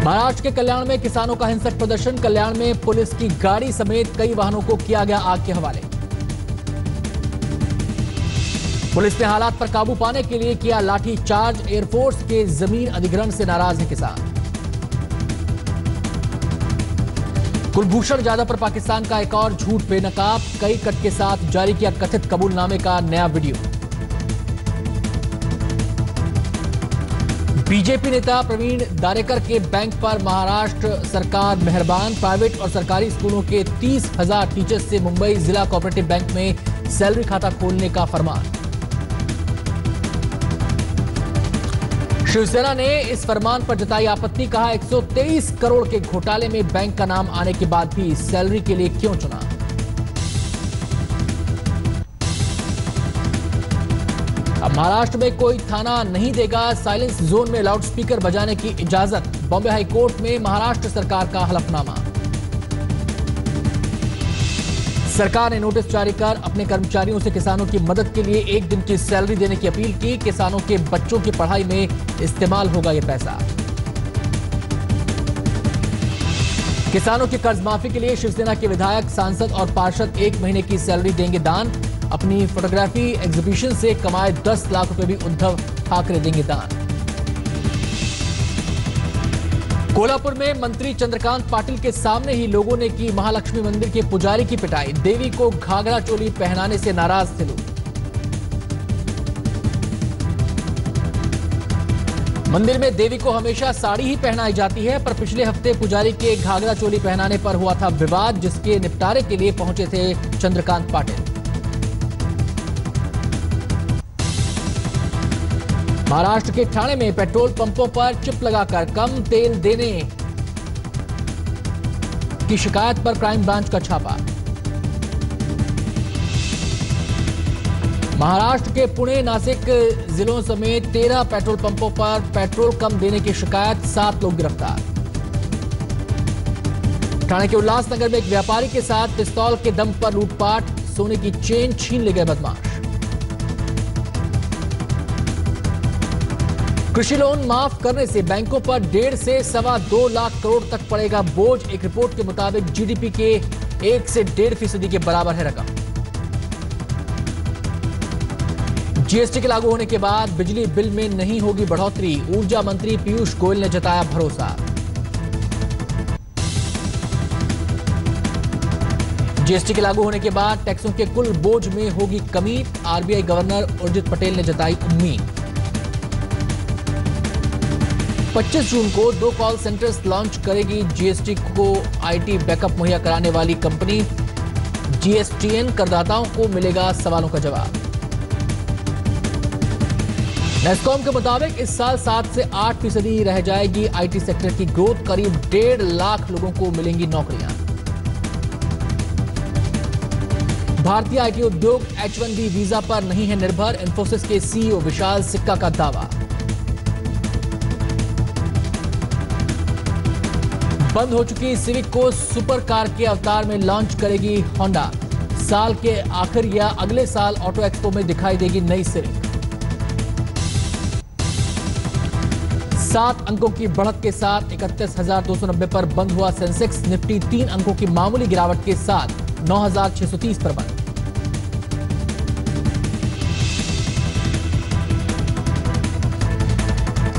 महाराष्ट्र के कल्याण में किसानों का हिंसक प्रदर्शन। कल्याण में पुलिस की गाड़ी समेत कई वाहनों को किया गया आग के हवाले। पुलिस ने हालात पर काबू पाने के लिए किया लाठी चार्ज। एयरफोर्स के जमीन अधिग्रहण से नाराज है किसान। कुलभूषण जाधव पर पाकिस्तान का एक और झूठ बेनकाब। कई कट के साथ जारी किया कथित कबूलनामे का नया वीडियो। बीजेपी नेता प्रवीण दारेकर के बैंक पर महाराष्ट्र सरकार मेहरबान। प्राइवेट और सरकारी स्कूलों के 30,000 टीचर्स से मुंबई जिला कोऑपरेटिव बैंक में सैलरी खाता खोलने का फरमान। शिवसेना ने इस फरमान पर जताई आपत्ति। कहा 123 करोड़ के घोटाले में बैंक का नाम आने के बाद भी सैलरी के लिए क्यों चुना। अब महाराष्ट्र में कोई थाना नहीं देगा साइलेंस जोन में लाउडस्पीकर बजाने की इजाजत। बॉम्बे हाई कोर्ट में महाराष्ट्र सरकार का हलफनामा। सरकार ने नोटिस जारी कर अपने कर्मचारियों से किसानों की मदद के लिए 1 दिन की सैलरी देने की अपील की। किसानों के बच्चों की पढ़ाई में इस्तेमाल होगा यह पैसा। किसानों की कर्ज माफी के लिए शिवसेना के विधायक, सांसद और पार्षद 1 महीने की सैलरी देंगे दान। अपनी फोटोग्राफी एग्जीबिशन से कमाए 10 लाख रुपए भी उद्धव ठाकरे देंगे दान। कोल्हापुर में मंत्री चंद्रकांत पाटिल के सामने ही लोगों ने की महालक्ष्मी मंदिर के पुजारी की पिटाई। देवी को घाघरा चोली पहनाने से नाराज थे लोग। मंदिर में देवी को हमेशा साड़ी ही पहनाई जाती है, पर पिछले हफ्ते पुजारी के घाघरा चोली पहनाने पर हुआ था विवाद, जिसके निपटारे के लिए पहुंचे थे चंद्रकांत पाटिल। महाराष्ट्र के ठाणे में पेट्रोल पंपों पर चिप लगाकर कम तेल देने की शिकायत पर क्राइम ब्रांच का छापा। महाराष्ट्र के पुणे, नासिक जिलों समेत 13 पेट्रोल पंपों पर पेट्रोल कम देने की शिकायत, 7 लोग गिरफ्तार। ठाणे के उल्लासनगर में एक व्यापारी के साथ पिस्तौल के दम पर लूटपाट, सोने की चेन छीन ले गए बदमाश। कृषि लोन माफ करने से बैंकों पर 1.5 से 2.25 लाख करोड़ तक पड़ेगा बोझ। एक रिपोर्ट के मुताबिक जीडीपी के 1 से 1.5% के बराबर है रकम। जीएसटी के लागू होने के बाद बिजली बिल में नहीं होगी बढ़ोतरी। ऊर्जा मंत्री पीयूष गोयल ने जताया भरोसा। जीएसटी के लागू होने के बाद टैक्सों के कुल बोझ में होगी कमी। आरबीआई गवर्नर उर्जित पटेल ने जताई उम्मीद। 25 जून को 2 कॉल सेंटर्स लॉन्च करेगी जीएसटी को आईटी बैकअप मुहैया कराने वाली कंपनी। जीएसटीएन करदाताओं को मिलेगा सवालों का जवाब। नेस्कॉम के मुताबिक इस साल 7 से 8% रह जाएगी आईटी सेक्टर की ग्रोथ। करीब 1.5 लाख लोगों को मिलेंगी नौकरियां। भारतीय आईटी उद्योग H1B वीजा पर नहीं है निर्भर। इंफोसिस के सीईओ विशाल सिक्का का दावा। बंद हो चुकी सिविक को सुपर कार के अवतार में लॉन्च करेगी होंडा। साल के आखिर या अगले साल ऑटो एक्सपो में दिखाई देगी नई सिविक। 7 अंकों की बढ़त के साथ 31,290 पर बंद हुआ सेंसेक्स। निफ्टी 3 अंकों की मामूली गिरावट के साथ 9,630 पर बंद।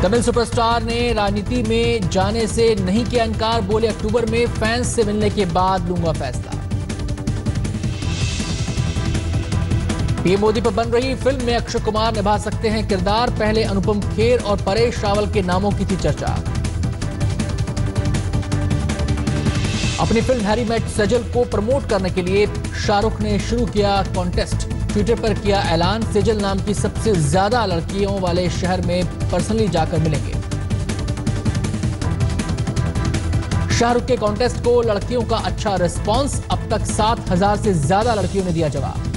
तमिल सुपरस्टार ने राजनीति में जाने से नहीं किया इनकार। बोले अक्टूबर में फैंस से मिलने के बाद लूंगा फैसला। पीएम मोदी पर बन रही फिल्म में अक्षय कुमार निभा सकते हैं किरदार। पहले अनुपम खेर और परेश रावल के नामों की थी चर्चा। अपनी फिल्म हैरी मेट सेजल को प्रमोट करने के लिए शाहरुख ने शुरू किया कॉन्टेस्ट। ट्विटर पर किया ऐलान। सेजल नाम की सबसे ज्यादा लड़कियों वाले शहर में पर्सनली जाकर मिलेंगे। शाहरुख के कॉन्टेस्ट को लड़कियों का अच्छा रिस्पांस। अब तक 7,000 से ज्यादा लड़कियों ने दिया जवाब।